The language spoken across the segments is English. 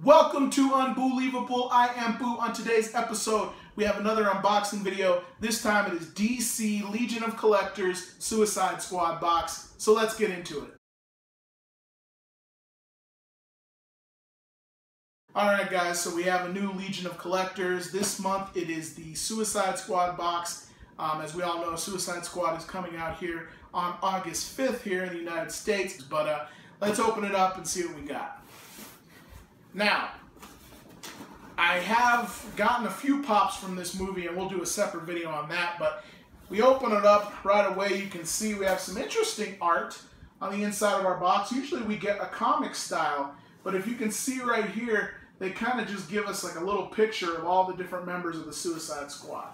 Welcome to Unbelievable. I am Boo. On today's episode, we have another unboxing video. This time it is DC Legion of Collectors Suicide Squad box. So let's get into it. Alright guys, so we have a new Legion of Collectors. This month it is the Suicide Squad box. As we all know, Suicide Squad is coming out here on August 5th here in the United States. But let's open it up and see what we got. Now, I have gotten a few pops from this movie, and we'll do a separate video on that, but we open it up right away. You can see we have some interesting art on the inside of our box. Usually we get a comic style, but if you can see right here, they kind of just give us like a little picture of all the different members of the Suicide Squad.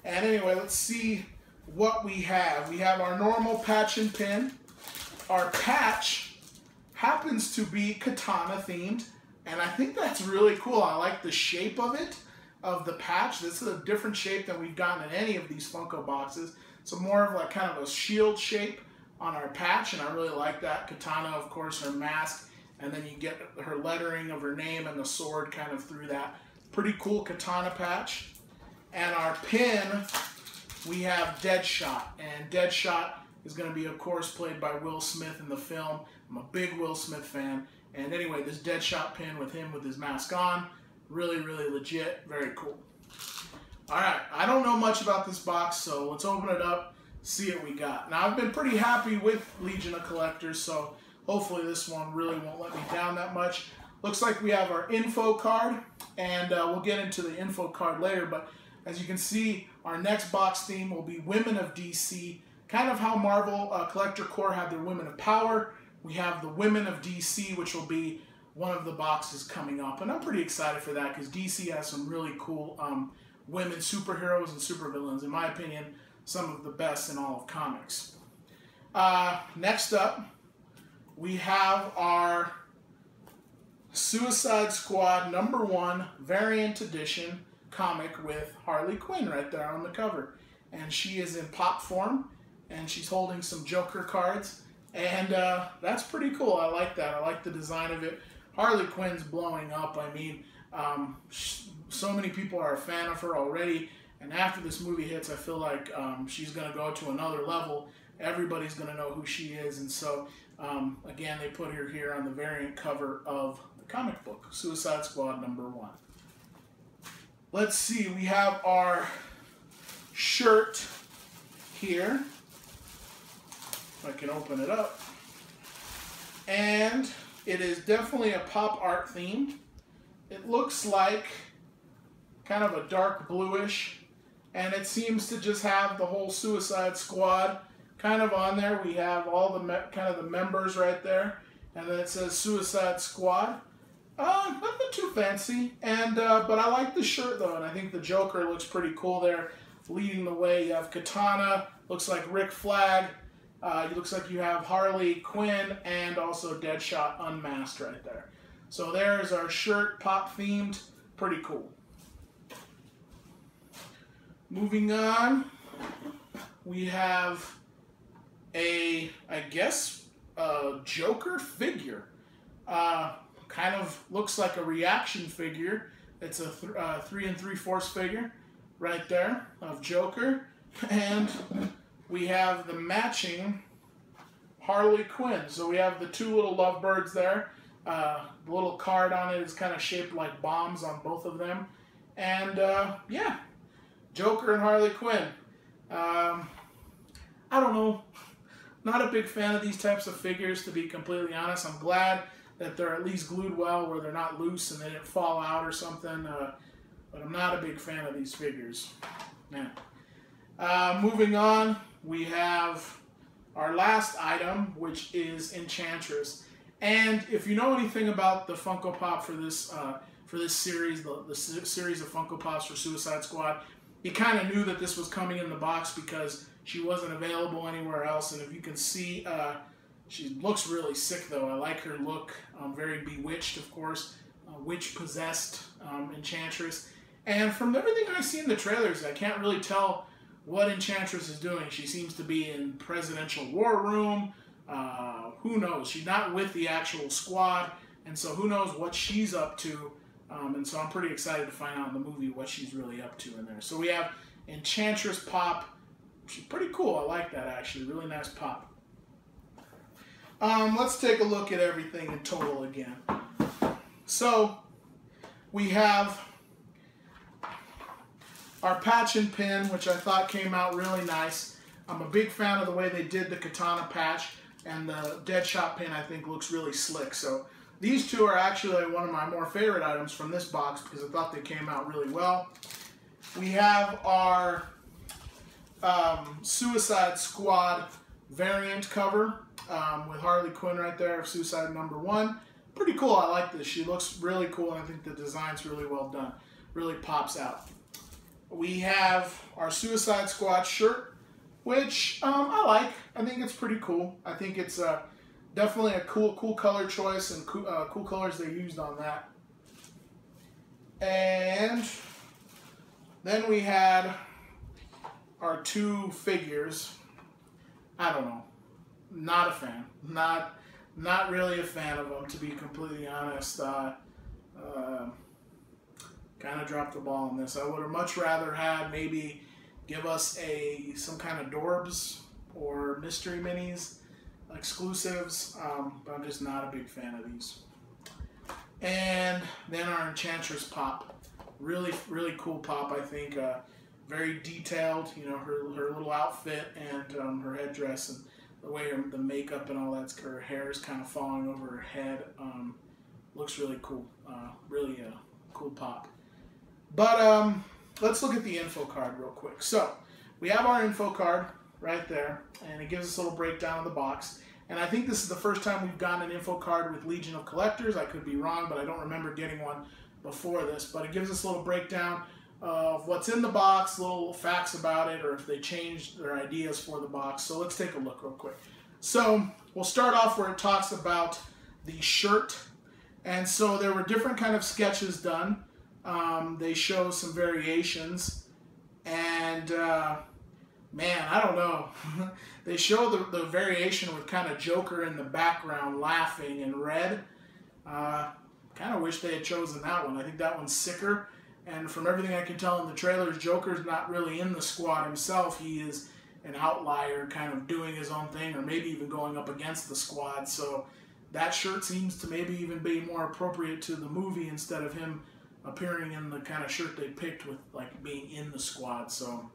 And anyway, let's see what we have. We have our normal patch and pin. Our patch happens to be katana themed. And I think that's really cool. I like the shape of it, of the patch. This is a different shape than we've gotten in any of these Funko boxes. So more of like kind of a shield shape on our patch, and I really like that. Katana, of course, her mask, and then you get her lettering of her name and the sword kind of through that. Pretty cool katana patch. And our pin, we have Deadshot. And Deadshot is going to be, of course, played by Will Smith in the film. I'm a big Will Smith fan. And anyway, this Deadshot pin with him with his mask on, really, really legit, very cool. Alright, I don't know much about this box, so let's open it up, see what we got. Now, I've been pretty happy with Legion of Collectors, so hopefully this one really won't let me down that much. Looks like we have our info card, and we'll get into the info card later, but as you can see, our next box theme will be Women of DC, kind of how Marvel Collector Corps had their Women of Power. We have the Women of DC, which will be one of the boxes coming up. And I'm pretty excited for that because DC has some really cool women superheroes and supervillains. In my opinion, some of the best in all of comics. Next up, we have our Suicide Squad #1 variant edition comic with Harley Quinn right there on the cover. And she is in pop form, and she's holding some Joker cards. And that's pretty cool. I like that. I like the design of it. Harley Quinn's blowing up. I mean, so many people are a fan of her already. And after this movie hits, I feel like she's going to go to another level. Everybody's going to know who she is. And so, again, they put her here on the variant cover of the comic book, Suicide Squad #1. Let's see. We have our shirt here. If I can open it up. And it is definitely a pop art theme. It looks like kind of a dark bluish, and it seems to just have the whole Suicide Squad kind of on there. We have all the kind of the members right there, and then it says Suicide Squad. Nothing too fancy, and but I like the shirt though, and I think the Joker looks pretty cool there, leading the way. You have Katana, looks like Rick Flag. It looks like you have Harley Quinn and also Deadshot unmasked right there. So there's our shirt, pop themed, pretty cool. Moving on, we have I guess, a Joker figure. Kind of looks like a reaction figure. It's a 3 3/4 figure right there of Joker. And we have the matching Harley Quinn. So we have the two little lovebirds there. The little card on it is kind of shaped like bombs on both of them. And yeah, Joker and Harley Quinn. I don't know. Not a big fan of these types of figures, to be completely honest. I'm glad that they're at least glued well where they're not loose and they didn't fall out or something. But I'm not a big fan of these figures. Man. Moving on, we have our last item, which is Enchantress. And if you know anything about the Funko Pop for this series, the series of Funko Pops for Suicide Squad, you kind of knew that this was coming in the box because she wasn't available anywhere else. And if you can see, she looks really sick though. I like her look. Very bewitched, of course. Witch-possessed Enchantress. And from everything I see in the trailers, I can't really tell what Enchantress is doing. She seems to be in Presidential War Room. Who knows? She's not with the actual squad, And so who knows what she's up to. And so I'm pretty excited to find out in the movie what she's really up to in there. So we have Enchantress Pop. She's pretty cool. I like that, actually. Really nice pop. Let's take a look at everything in total again. So we have our patch and pin, which I thought came out really nice. I'm a big fan of the way they did the katana patch, and the Deadshot pin I think looks really slick. So these two are actually one of my more favorite items from this box because I thought they came out really well. We have our Suicide Squad variant cover with Harley Quinn right there of Suicide #1. Pretty cool. I like this. She looks really cool, and I think the design's really well done. Really pops out. We have our Suicide Squad shirt, which I like. I think it's pretty cool. I think it's definitely a cool color choice, and cool colors they used on that. And then we had our two figures. I don't know. Not a fan. Not really a fan of them, to be completely honest. Kind of dropped the ball on this. I would have much rather had maybe give us some kind of Dorbs or mystery minis exclusives, but I'm just not a big fan of these. And then our Enchantress Pop. Really cool pop, I think. Very detailed, you know, her little outfit and her headdress and the way the makeup and all that, her hair is kind of falling over her head. Looks really cool. Really a cool pop. But let's look at the info card real quick. So we have our info card right there, and it gives us a little breakdown of the box. And I think this is the first time we've gotten an info card with Legion of Collectors. I could be wrong, but I don't remember getting one before this. But it gives us a little breakdown of what's in the box, little facts about it, or if they changed their ideas for the box. So let's take a look real quick. So we'll start off where it talks about the shirt. And so there were different kind of sketches done. They show some variations. And man, I don't know. They show the variation with kind of Joker in the background laughing in red. Kind of wish they had chosen that one. I think that one's sicker. And from everything I can tell in the trailers, Joker's not really in the squad himself. He is an outlier, kind of doing his own thing, or maybe even going up against the squad. So that shirt seems to maybe even be more appropriate to the movie instead of him appearing in the kind of shirt they picked with like being in the squad. So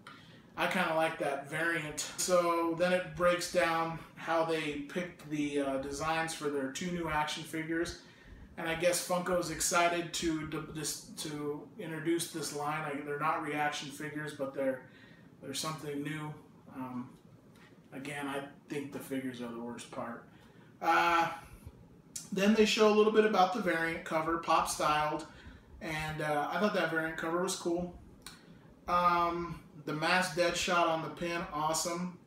I kind of like that variant. So then it breaks down how they picked the designs for their two new action figures. And I guess Funko's excited to introduce this line. They're not reaction figures, but they're something new. Again, I think the figures are the worst part. Then they show a little bit about the variant cover, pop styled, and I thought that variant cover was cool. The masked Deadshot on the pin, awesome.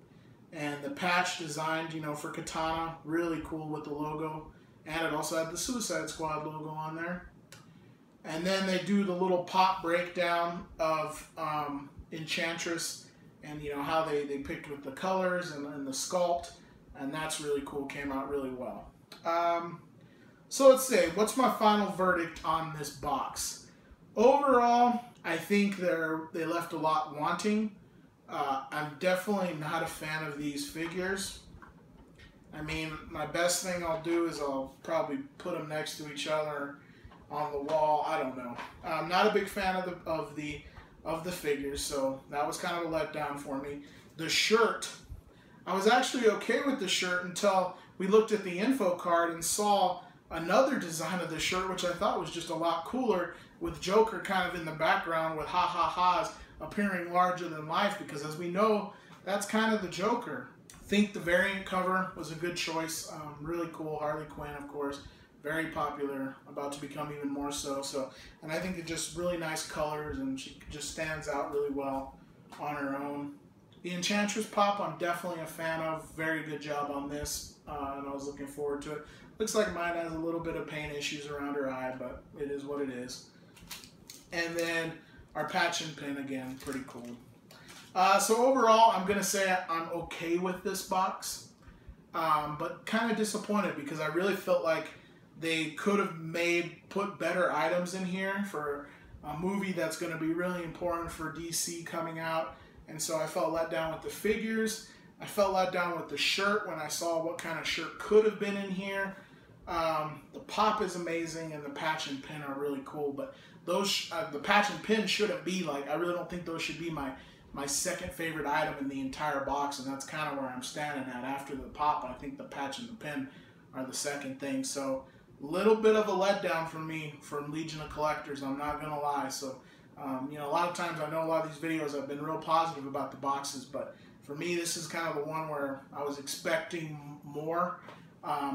And the patch designed, you know, for Katana, really cool with the logo. And it also had the Suicide Squad logo on there. And then they do the little pop breakdown of Enchantress and, you know, how they picked with the colors and the sculpt. And that's really cool. Came out really well. So let's see. What's my final verdict on this box? Overall, I think they left a lot wanting. I'm definitely not a fan of these figures. I mean, my best thing I'll do is I'll probably put them next to each other on the wall. I don't know. I'm not a big fan of the figures, so that was kind of a letdown for me. The shirt, I was actually okay with the shirt until we looked at the info card and saw another design of the shirt, which I thought was just a lot cooler, with Joker kind of in the background with ha-ha-ha's appearing larger than life, because as we know, that's kind of the Joker. I think the variant cover was a good choice. Really cool. Harley Quinn, of course, very popular, about to become even more so. And I think it's just really nice colors, and she just stands out really well on her own. The Enchantress Pop, I'm definitely a fan of. Very good job on this, and I was looking forward to it. Looks like mine has a little bit of paint issues around her eye, but it is what it is. And then our patch and pin, again, pretty cool. So overall, I'm going to say I'm okay with this box, but kind of disappointed because I really felt like they could have put better items in here for a movie that's going to be really important for DC coming out. And so I felt let down with the figures. I felt let down with the shirt when I saw what kind of shirt could have been in here. The pop is amazing, and the patch and pin are really cool. But those, the patch and pin shouldn't be like, I really don't think those should be my second favorite item in the entire box, and that's kind of where I'm standing at. After the pop, I think the patch and the pin are the second thing. So a little bit of a letdown for me from Legion of Collectors, I'm not going to lie. So, you know, a lot of times I know a lot of these videos I've been real positive about the boxes, but for me this is kind of the one where I was expecting more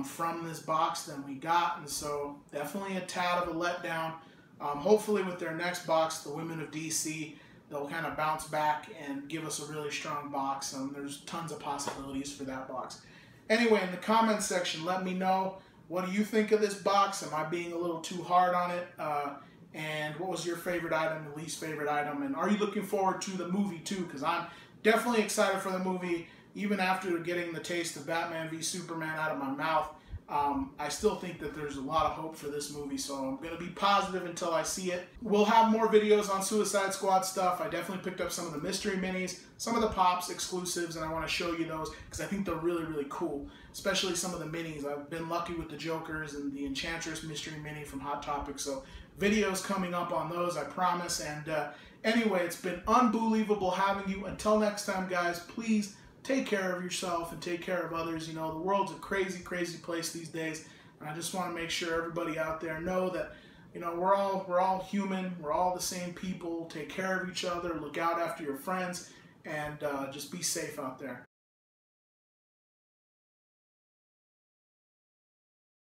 from this box than we got, and so definitely a tad of a letdown. Hopefully with their next box, the Women of DC, they'll kind of bounce back and give us a really strong box. There's tons of possibilities for that box. Anyway, in the comments section, let me know, what do you think of this box? Am I being a little too hard on it? And what was your favorite item, the least favorite item? And are you looking forward to the movie too? Because I'm definitely excited for the movie. Even after getting the taste of Batman v Superman out of my mouth, I still think that there's a lot of hope for this movie, so I'm going to be positive until I see it. We'll have more videos on Suicide Squad stuff. I definitely picked up some of the mystery minis, some of the Pops exclusives, and I want to show you those because I think they're really, really cool, especially some of the minis. I've been lucky with the Jokers and the Enchantress mystery mini from Hot Topic, so videos coming up on those, I promise. And anyway, it's been unbelievable having you. Until next time, guys, please take care of yourself and take care of others. You know, the world's a crazy, crazy place these days, and I just want to make sure everybody out there know that, you know, we're all human. We're all the same people. Take care of each other. Look out after your friends, and just be safe out there.